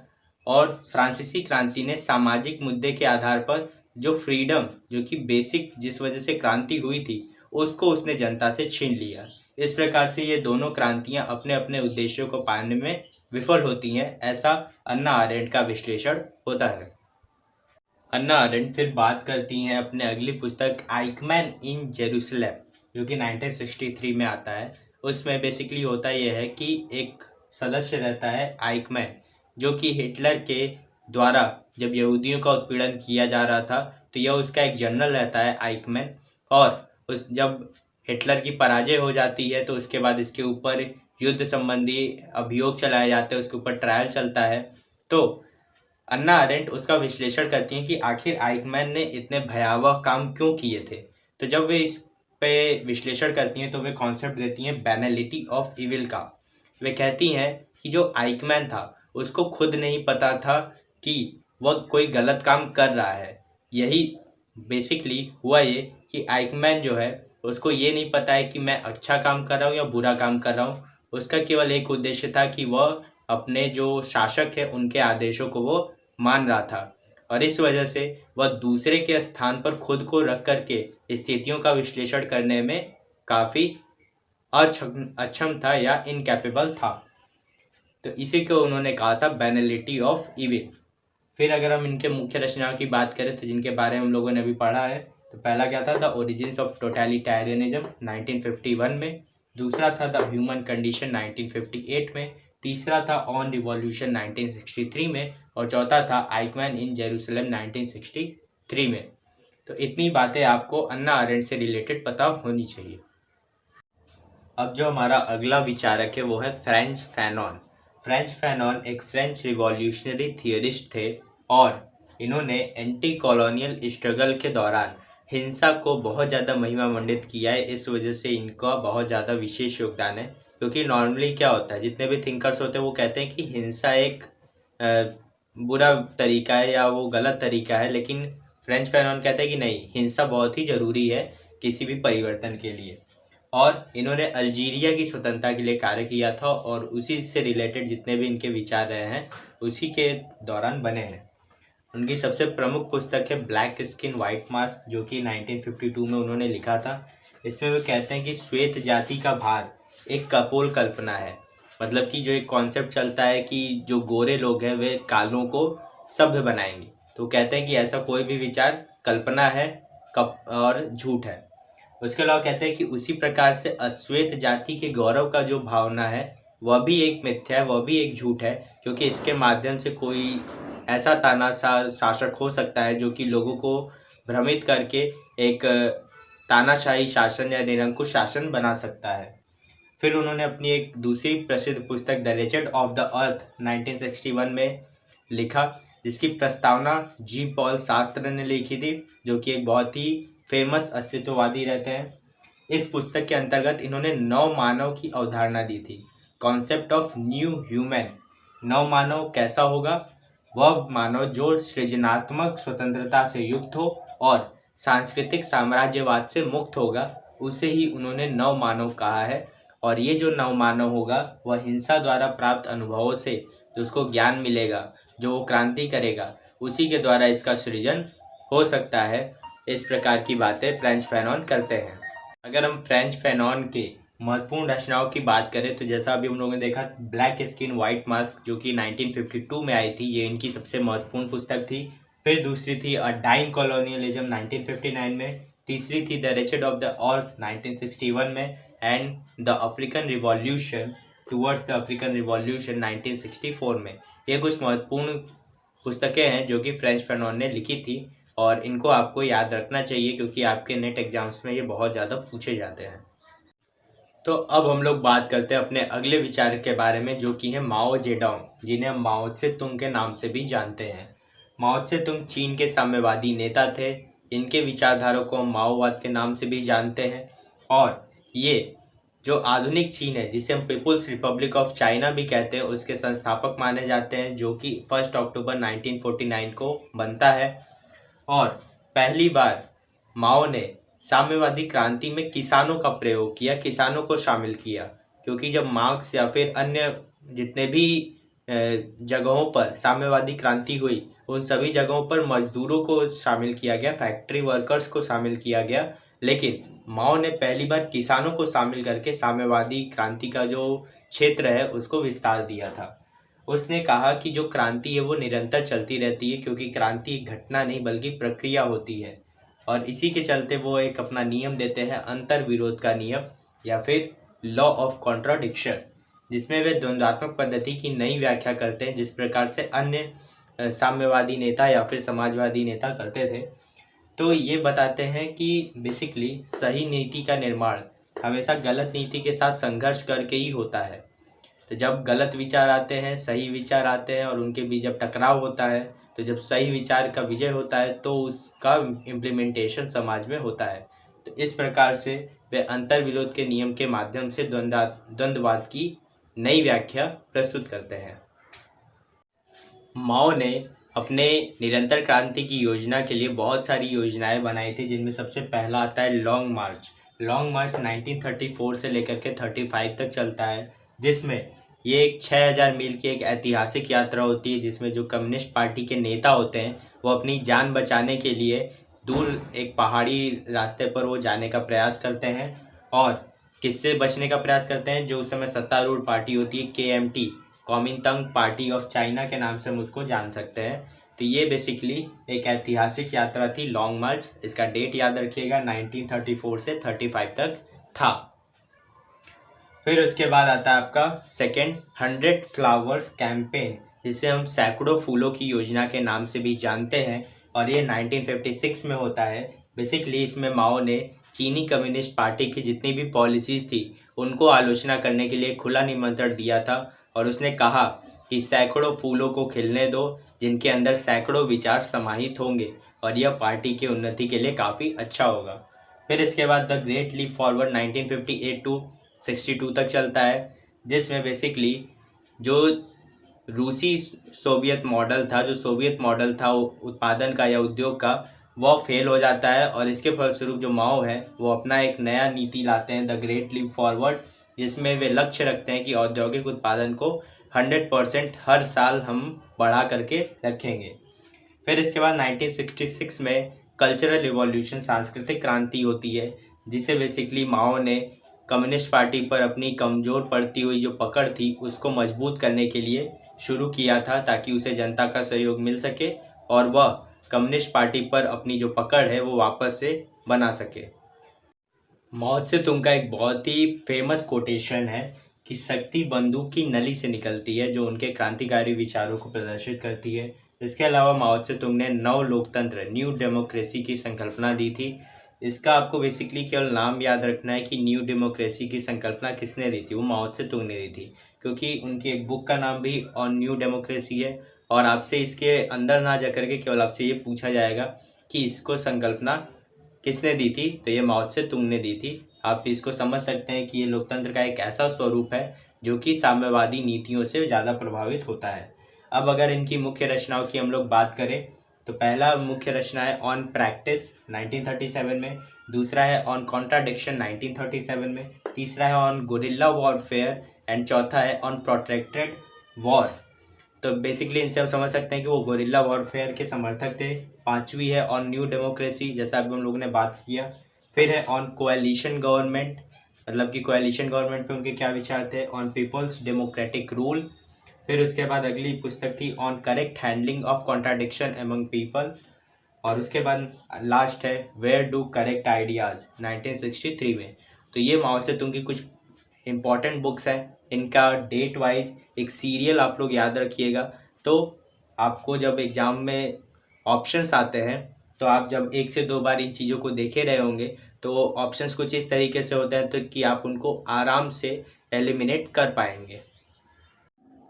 और फ्रांसीसी क्रांति ने सामाजिक मुद्दे के आधार पर जो फ्रीडम, जो कि बेसिक जिस वजह से क्रांति हुई थी, उसको उसने जनता से छीन लिया। इस प्रकार से ये दोनों क्रांतियां अपने अपने उद्देश्यों को पाने में विफल होती हैं, ऐसा अन्ना आरेंट का विश्लेषण होता है। अन्ना आरेंट फिर बात करती हैं अपने अगली पुस्तक आइकमैन इन जेरूसलम, जो कि 1963 में आता है। उसमें बेसिकली होता यह है कि एक सदस्य रहता है आइकमैन, जो कि हिटलर के द्वारा जब यहूदियों का उत्पीड़न किया जा रहा था तो यह उसका एक जनरल रहता है आइकमैन। और उस जब हिटलर की पराजय हो जाती है तो उसके बाद इसके ऊपर युद्ध संबंधी अभियोग चलाए जाते हैं, उसके ऊपर ट्रायल चलता है। तो अन्ना अरेंट उसका विश्लेषण करती हैं कि आखिर आइकमैन ने इतने भयावह काम क्यों किए थे। तो जब वे इस पे विश्लेषण करती हैं तो वे कॉन्सेप्ट देती हैं बैनलिटी ऑफ इविल का। वे कहती हैं कि जो आइकमैन था उसको खुद नहीं पता था कि वह कोई गलत काम कर रहा है। यही बेसिकली हुआ ये कि आइकमैन जो है उसको ये नहीं पता है कि मैं अच्छा काम कर रहा हूँ या बुरा काम कर रहा हूँ। उसका केवल एक उद्देश्य था कि वह अपने जो शासक है उनके आदेशों को वो मान रहा था, और इस वजह से वह दूसरे के स्थान पर खुद को रख करके स्थितियों का विश्लेषण करने में काफ़ी अक्षम था या इनकैपेबल था। तो इसी को उन्होंने कहा था बैनलिटी ऑफ इविल। फिर अगर हम इनके मुख्य रचनाओं की बात करें तो जिनके बारे में हम लोगों ने अभी पढ़ा है, तो पहला क्या था, द ओरिजिन्स ऑफ टोटलिटेरियनिज्म 1951 में, दूसरा था द ह्यूमन कंडीशन 1958 में, तीसरा था ऑन रिवॉल्यूशन 1963 में, और चौथा था आइकमैन इन जेरूसलम 1963 में। तो इतनी बातें आपको अन्ना अरेंट से रिलेटेड पता होनी चाहिए। अब जो हमारा अगला विचारक है वो है फ्रेंच फैनॉन। फ्रेंच फैनॉन एक फ्रेंच रिवॉल्यूशनरी थियरिस्ट थे और इन्होंने एंटी कॉलोनियल स्ट्रगल के दौरान हिंसा को बहुत ज़्यादा महिमा मंडित किया है। इस वजह से इनका बहुत ज़्यादा विशेष योगदान है, क्योंकि नॉर्मली क्या होता है, जितने भी थिंकर्स होते हैं वो कहते हैं कि हिंसा एक बुरा तरीका है या वो गलत तरीका है, लेकिन फ्रेंच फैनॉन कहते हैं कि नहीं, हिंसा बहुत ही ज़रूरी है किसी भी परिवर्तन के लिए। और इन्होंने अल्जीरिया की स्वतंत्रता के लिए कार्य किया था और उसी से रिलेटेड जितने भी इनके विचार रहे हैं उसी के दौरान बने हैं। उनकी सबसे प्रमुख पुस्तक है ब्लैक स्किन वाइट मास्क, जो कि 1952 में उन्होंने लिखा था। इसमें वे कहते हैं कि श्वेत जाति का भार एक कपोल कल्पना है, मतलब कि जो एक कॉन्सेप्ट चलता है कि जो गोरे लोग हैं वे कालों को सभ्य बनाएंगे। तो कहते हैं कि ऐसा कोई भी विचार कल्पना है और झूठ है। उसके अलावा कहते हैं कि उसी प्रकार से अश्वेत जाति के गौरव का जो भावना है वह भी एक मिथ्या है, वह भी एक झूठ है, क्योंकि इसके माध्यम से कोई ऐसा तानाशाह शासक हो सकता है जो कि लोगों को भ्रमित करके एक तानाशाही शासन या निरंकुश शासन बना सकता है। फिर उन्होंने अपनी एक दूसरी प्रसिद्ध पुस्तक the Richard of the earth 1961 में लिखा, जिसकी प्रस्तावना जी पॉल सार्त्र ने लिखी थी, जो कि एक बहुत ही फेमस अस्तित्ववादी रहते हैं। इस पुस्तक के अंतर्गत इन्होंने नव मानव की अवधारणा दी थी, कॉन्सेप्ट ऑफ न्यू ह्यूमन। नव मानव कैसा होगा? वह मानव जो सृजनात्मक स्वतंत्रता से युक्त हो और सांस्कृतिक साम्राज्यवाद से मुक्त होगा, उसे ही उन्होंने नव मानव कहा है। और ये जो नवमानव होगा वह हिंसा द्वारा प्राप्त अनुभवों से जो उसको ज्ञान मिलेगा, जो वो क्रांति करेगा, उसी के द्वारा इसका सृजन हो सकता है। इस प्रकार की बातें फ्रेंच फैनॉन करते हैं। अगर हम फ्रेंच फैनॉन के महत्वपूर्ण रचनाओं की बात करें तो जैसा अभी हम लोगों ने देखा, ब्लैक स्किन वाइट मास्क जो कि 1952 में आई थी, ये इनकी सबसे महत्वपूर्ण पुस्तक थी। फिर दूसरी थी अ डाइंग कॉलोनियलिज्म 1959 में, तीसरी थी the wretched of the earth 1961 में, and the African revolution towards the African revolution 1964 में। ये कुछ महत्वपूर्ण पुस्तकें हैं जो कि फ्रेंच फैनॉन ने लिखी थी और इनको आपको याद रखना चाहिए क्योंकि आपके नेट एग्जाम्स में ये बहुत ज़्यादा पूछे जाते हैं। तो अब हम लोग बात करते हैं अपने अगले विचार के बारे में जो कि है माओ जेडोंग, जिन्हें हम माओ त्से तुंग के नाम से भी जानते हैं। माओ त्से तुंग चीन के साम्यवादी नेता थे। इनके विचारधारा को हम माओवाद के नाम से भी जानते हैं और ये जो आधुनिक चीन है जिसे हम पीपुल्स रिपब्लिक ऑफ चाइना भी कहते हैं, उसके संस्थापक माने जाते हैं, जो कि 1 अक्टूबर 1949 को बनता है। और पहली बार माओ ने साम्यवादी क्रांति में किसानों का प्रयोग किया, किसानों को शामिल किया, क्योंकि जब मार्क्स या फिर अन्य जितने भी जगहों पर साम्यवादी क्रांति हुई उन सभी जगहों पर मजदूरों को शामिल किया गया, फैक्ट्री वर्कर्स को शामिल किया गया, लेकिन माओ ने पहली बार किसानों को शामिल करके साम्यवादी क्रांति का जो क्षेत्र है उसको विस्तार दिया था। उसने कहा कि जो क्रांति है वो निरंतर चलती रहती है क्योंकि क्रांति एक घटना नहीं बल्कि प्रक्रिया होती है, और इसी के चलते वो एक अपना नियम देते हैं, अंतर विरोध का नियम या फिर लॉ ऑफ कॉन्ट्राडिक्शन, जिसमें वे द्वंद्वात्मक पद्धति की नई व्याख्या करते हैं जिस प्रकार से अन्य साम्यवादी नेता या फिर समाजवादी नेता करते थे। तो ये बताते हैं कि बेसिकली सही नीति का निर्माण हमेशा गलत नीति के साथ संघर्ष करके ही होता है। तो जब गलत विचार आते हैं, सही विचार आते हैं और उनके बीच जब टकराव होता है, तो जब सही विचार का विजय होता है तो उसका इम्प्लीमेंटेशन समाज में होता है। तो इस प्रकार से वे अंतर विरोध के नियम के माध्यम से द्वंद्ववाद की नई व्याख्या प्रस्तुत करते हैं। माओ ने अपने निरंतर क्रांति की योजना के लिए बहुत सारी योजनाएं बनाई थी, जिनमें सबसे पहला आता है लॉन्ग मार्च। लॉन्ग मार्च 1934 से लेकर के 35 तक चलता है, जिसमें ये एक 6000 मील की एक ऐतिहासिक यात्रा होती है, जिसमें जो कम्युनिस्ट पार्टी के नेता होते हैं वो अपनी जान बचाने के लिए दूर एक पहाड़ी रास्ते पर वो जाने का प्रयास करते हैं। और किससे बचने का प्रयास करते हैं? जो उस समय सत्तारूढ़ पार्टी होती है KMT, कॉमिंतांग पार्टी ऑफ चाइना के नाम से हम उसको जान सकते हैं। तो ये बेसिकली एक ऐतिहासिक यात्रा थी लॉन्ग मार्च। इसका डेट याद रखिएगा, 1934 से 35 तक था। फिर उसके बाद आता है आपका सेकेंड 100 फ्लावर्स कैंपेन, जिसे हम सैकड़ों फूलों की योजना के नाम से भी जानते हैं, और ये 1956 में होता है। बेसिकली इसमें माओ ने चीनी कम्युनिस्ट पार्टी की जितनी भी पॉलिसीज़ थी उनको आलोचना करने के लिए खुला निमंत्रण दिया था, और उसने कहा कि सैकड़ों फूलों को खिलने दो जिनके अंदर सैकड़ों विचार समाहित होंगे, और यह पार्टी की उन्नति के लिए काफ़ी अच्छा होगा। फिर इसके बाद the Great Leap Forward 1958 to 62 तक चलता है, जिसमें बेसिकली जो रूसी सोवियत मॉडल था, जो सोवियत मॉडल था उत्पादन का या उद्योग का, वह फेल हो जाता है, और इसके फलस्वरूप जो माओ है वो अपना एक नया नीति लाते हैं, द ग्रेट लीप फॉरवर्ड, जिसमें वे लक्ष्य रखते हैं कि औद्योगिक उत्पादन को 100% हर साल हम बढ़ा करके रखेंगे। फिर इसके बाद 1966 में कल्चरल रिवॉल्यूशन, सांस्कृतिक क्रांति होती है, जिसे बेसिकली माओ ने कम्युनिस्ट पार्टी पर अपनी कमज़ोर पड़ती हुई जो पकड़ थी उसको मजबूत करने के लिए शुरू किया था, ताकि उसे जनता का सहयोग मिल सके और वह कम्युनिस्ट पार्टी पर अपनी जो पकड़ है वो वापस से बना सके। माओ त्से तुंग का एक बहुत ही फेमस कोटेशन है कि शक्ति बंदूक की नली से निकलती है, जो उनके क्रांतिकारी विचारों को प्रदर्शित करती है। इसके अलावा माओ त्से तुंग ने नव लोकतंत्र, न्यू डेमोक्रेसी की संकल्पना दी थी। इसका आपको बेसिकली केवल नाम याद रखना है कि न्यू डेमोक्रेसी की संकल्पना किसने दी थी, वो माओ त्से तुंग ने दी थी, क्योंकि उनकी एक बुक का नाम भी ऑन न्यू डेमोक्रेसी है। और आपसे इसके अंदर ना जा करके केवल आपसे ये पूछा जाएगा कि इसको संकल्पना किसने दी थी, तो ये माओ त्से तुंग ने दी थी। आप इसको समझ सकते हैं कि ये लोकतंत्र का एक ऐसा स्वरूप है जो कि साम्यवादी नीतियों से ज़्यादा प्रभावित होता है। अब अगर इनकी मुख्य रचनाओं की हम लोग बात करें तो पहला मुख्य रचना है ऑन प्रैक्टिस 1937 में, दूसरा है ऑन कॉन्ट्राडिक्शन 1937 में, तीसरा है ऑन गुरिल्ला वॉरफेयर एंड चौथा है ऑन प्रोट्रैक्टेड वॉर। तो बेसिकली इनसे हम समझ सकते हैं कि वो गोरिल्ला वॉरफेयर के समर्थक थे। पांचवी है ऑन न्यू डेमोक्रेसी, जैसा अभी हम लोगों ने बात किया। फिर है ऑन कोएलिशन गवर्नमेंट, मतलब कि कोएलिशन गवर्नमेंट पे उनके क्या विचार थे। On people's democratic rule. फिर उसके बाद अगली पुस्तक थी on correct handling of contradiction among people. और उसके बाद लास्ट है वेयर डू करेक्ट आइडियाज 1963 में। तो ये माओ से तुंग की कुछ इम्पॉर्टेंट बुक्स हैं। इनका डेट वाइज एक सीरियल आप लोग याद रखिएगा। तो आपको जब एग्ज़ाम में ऑप्शंस आते हैं तो आप जब 1 से 2 बार इन चीज़ों को देखे रहे होंगे तो ऑप्शंस कुछ इस तरीके से होते हैं तो कि आप उनको आराम से एलिमिनेट कर पाएंगे।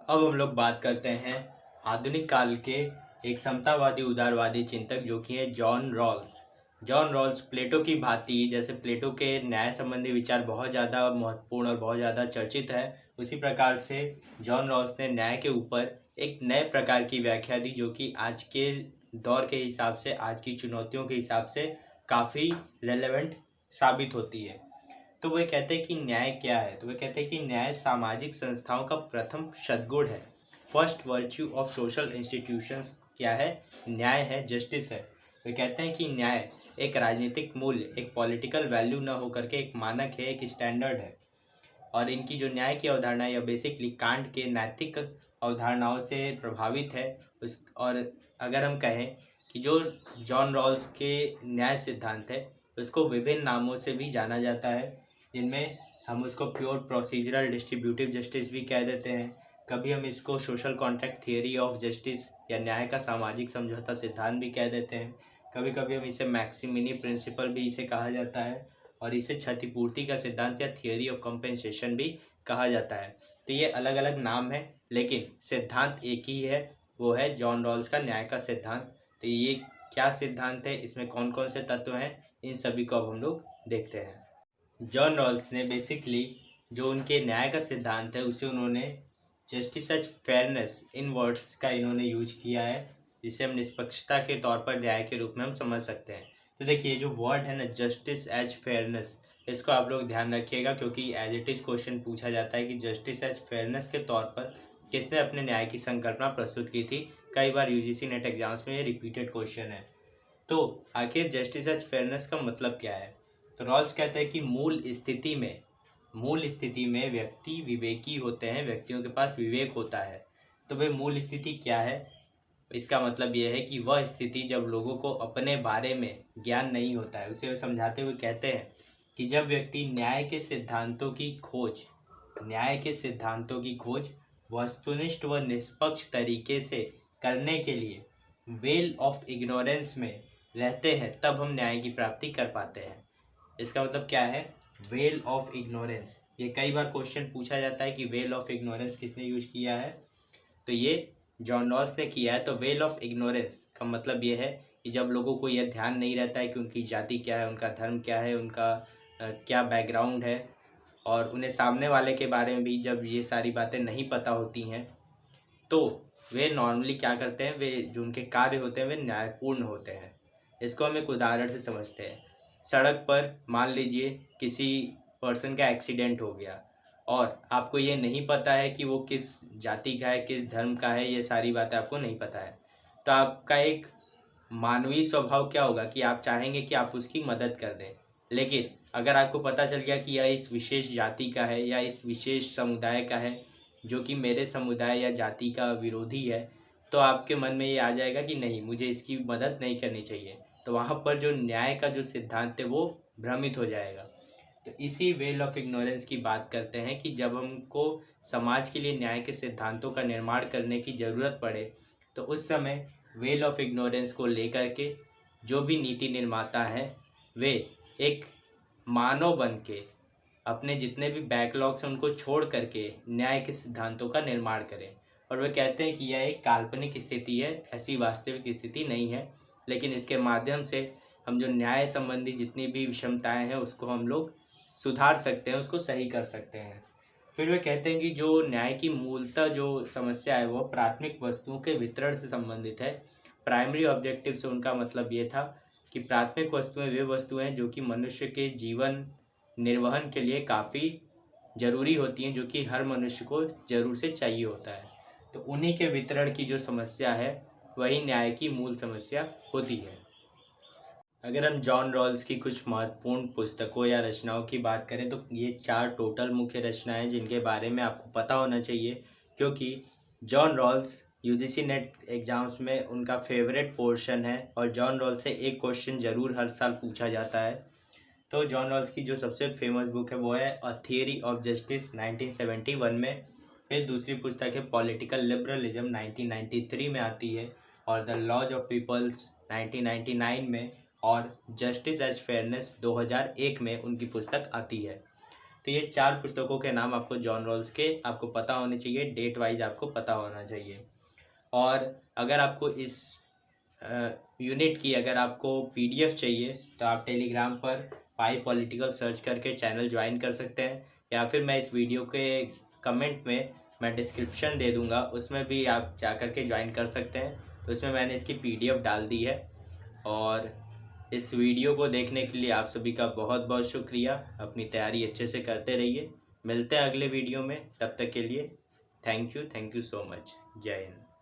अब हम लोग बात करते हैं आधुनिक काल के एक समतावादी उदारवादी चिंतक जो कि है जॉन रॉल्स। जॉन रॉल्स प्लेटो की भांति, जैसे प्लेटो के न्याय संबंधी विचार बहुत ज़्यादा महत्वपूर्ण और बहुत ज़्यादा चर्चित है, उसी प्रकार से जॉन रॉल्स ने न्याय के ऊपर एक नए प्रकार की व्याख्या दी जो कि आज के दौर के हिसाब से, आज की चुनौतियों के हिसाब से काफ़ी रेलेवेंट साबित होती है। तो वे कहते हैं कि न्याय क्या है। तो वे कहते हैं कि न्याय सामाजिक संस्थाओं का प्रथम सद्गुण है। First virtue of social institutions क्या है? न्याय है, जस्टिस है। वे कहते हैं कि न्याय एक राजनीतिक मूल्य, एक पॉलिटिकल वैल्यू न होकर के एक मानक है, एक स्टैंडर्ड है। और इनकी जो न्याय की अवधारणा या बेसिकली कांट के नैतिक अवधारणाओं से प्रभावित है। उस और अगर हम कहें कि जो जॉन रॉल्स के न्याय सिद्धांत है उसको विभिन्न नामों से भी जाना जाता है, जिनमें हम उसको प्योर प्रोसीजरल डिस्ट्रीब्यूटिव जस्टिस भी कह देते हैं। कभी हम इसको social contract theory of justice या न्याय का सामाजिक समझौता सिद्धांत भी कह देते हैं। कभी कभी हम इसे मैक्सिमिनी प्रिंसिपल भी इसे कहा जाता है और इसे क्षतिपूर्ति का सिद्धांत या थियरी ऑफ कंपेंसेशन भी कहा जाता है। तो ये अलग अलग नाम है लेकिन सिद्धांत एक ही है, वो है जॉन रॉल्स का न्याय का सिद्धांत। तो ये क्या सिद्धांत है, इसमें कौन कौन से तत्व हैं, इन सभी को अब हम लोग देखते हैं। जॉन रॉल्स ने बेसिकली जो उनके न्याय का सिद्धांत है उसे उन्होंने जस्टिस एज फेयरनेस, इन वर्ड्स का इन्होंने यूज किया है, जिसे हम निष्पक्षता के तौर पर न्याय के रूप में हम समझ सकते हैं। तो देखिए जो वर्ड है ना, जस्टिस एज फेयरनेस, इसको आप लोग ध्यान रखिएगा क्योंकि एज इट इज क्वेश्चन पूछा जाता है कि जस्टिस एज फेयरनेस के तौर पर किसने अपने न्याय की संकल्पना प्रस्तुत की थी। कई बार यूजीसी नेट एग्जाम्स में ये रिपीटेड क्वेश्चन है। तो आखिर जस्टिस एज फेयरनेस का मतलब क्या है? तो रॉल्स कहते हैं कि मूल स्थिति में व्यक्ति विवेकी होते हैं, व्यक्तियों के पास विवेक होता है। तो वे मूल स्थिति क्या है? इसका मतलब यह है कि वह स्थिति जब लोगों को अपने बारे में ज्ञान नहीं होता है। उसे समझाते हुए कहते हैं कि जब व्यक्ति न्याय के सिद्धांतों की खोज वस्तुनिष्ठ व निष्पक्ष तरीके से करने के लिए वेल ऑफ इग्नोरेंस में रहते हैं, तब हम न्याय की प्राप्ति कर पाते हैं। इसका मतलब क्या है? Well of ignorance. ये कई बार क्वेश्चन पूछा जाता है कि वेल ऑफ इग्नोरेंस किसने यूज किया है, तो ये जॉन रॉल्स ने किया है। तो वेल ऑफ इग्नोरेंस का मतलब ये है कि जब लोगों को यह ध्यान नहीं रहता है कि उनकी जाति क्या है, उनका धर्म क्या है, उनका क्या बैकग्राउंड है, और उन्हें सामने वाले के बारे में भी जब ये सारी बातें नहीं पता होती हैं, तो वे नॉर्मली क्या करते हैं, वे जो उनके कार्य होते हैं वे न्यायपूर्ण होते हैं। इसको हम एक उदाहरण से समझते हैं। सड़क पर मान लीजिए किसी पर्सन का एक्सीडेंट हो गया और आपको ये नहीं पता है कि वो किस जाति का है, किस धर्म का है, ये सारी बातें आपको नहीं पता है। तो आपका एक मानवीय स्वभाव क्या होगा कि आप चाहेंगे कि आप उसकी मदद कर दें। लेकिन अगर आपको पता चल गया कि यह इस विशेष जाति का है या इस विशेष समुदाय का है जो कि मेरे समुदाय या जाति का विरोधी है, तो आपके मन में ये आ जाएगा कि नहीं, मुझे इसकी मदद नहीं करनी चाहिए। तो वहाँ पर जो न्याय का जो सिद्धांत है वो भ्रमित हो जाएगा। तो इसी वेल ऑफ इग्नोरेंस की बात करते हैं कि जब हमको समाज के लिए न्याय के सिद्धांतों का निर्माण करने की ज़रूरत पड़े तो उस समय वेल ऑफ इग्नोरेंस को लेकर के जो भी नीति निर्माता हैं वे एक मानव बन के अपने जितने भी बैकलॉग्स हैं उनको छोड़ करके न्याय के सिद्धांतों का निर्माण करें। और वे कहते हैं कि यह एक काल्पनिक स्थिति है, ऐसी वास्तविक स्थिति नहीं है, लेकिन इसके माध्यम से हम जो न्याय संबंधी जितनी भी विषमताएं हैं उसको हम लोग सुधार सकते हैं, उसको सही कर सकते हैं। फिर वे कहते हैं कि जो न्याय की मूलतः जो समस्या है वो प्राथमिक वस्तुओं के वितरण से संबंधित है। प्राइमरी ऑब्जेक्टिव से उनका मतलब ये था कि प्राथमिक वस्तुएं वे वस्तुएं जो कि मनुष्य के जीवन निर्वहन के लिए काफ़ी ज़रूरी होती हैं, जो कि हर मनुष्य को ज़रूर से चाहिए होता है। तो उन्हीं के वितरण की जो समस्या है वही न्याय की मूल समस्या होती है। अगर हम जॉन रॉल्स की कुछ महत्वपूर्ण पुस्तकों या रचनाओं की बात करें तो ये 4 टोटल मुख्य रचनाएं जिनके बारे में आपको पता होना चाहिए, क्योंकि John Rawls UGC NET exams में उनका फेवरेट पोर्शन है और जॉन रॉल्स से एक क्वेश्चन ज़रूर हर साल पूछा जाता है। तो जॉन रॉल्स की जो सबसे फेमस बुक है वो है अ थियरी ऑफ जस्टिस 1971 में। फिर दूसरी पुस्तक है पॉलिटिकल लिबरलिज्म 1993 में आती है, और द लॉज ऑफ पीपल्स 1999 में, और जस्टिस एज फेयरनेस 2001 में उनकी पुस्तक आती है। तो ये 4 पुस्तकों के नाम आपको जॉन रॉल्स के आपको पता होने चाहिए, डेट वाइज आपको पता होना चाहिए। और अगर आपको इस यूनिट की अगर आपको पीडीएफ चाहिए तो आप टेलीग्राम पर पाई पॉलिटिकल सर्च करके चैनल ज्वाइन कर सकते हैं, या फिर मैं इस वीडियो के कमेंट में मैं डिस्क्रिप्शन दे दूंगा, उसमें भी आप जा कर के ज्वाइन कर सकते हैं। तो उसमें मैंने इसकी पीडीएफ डाल दी है। और इस वीडियो को देखने के लिए आप सभी का बहुत बहुत शुक्रिया। अपनी तैयारी अच्छे से करते रहिए। मिलते हैं अगले वीडियो में, तब तक के लिए थैंक यू सो मच। जय हिंद।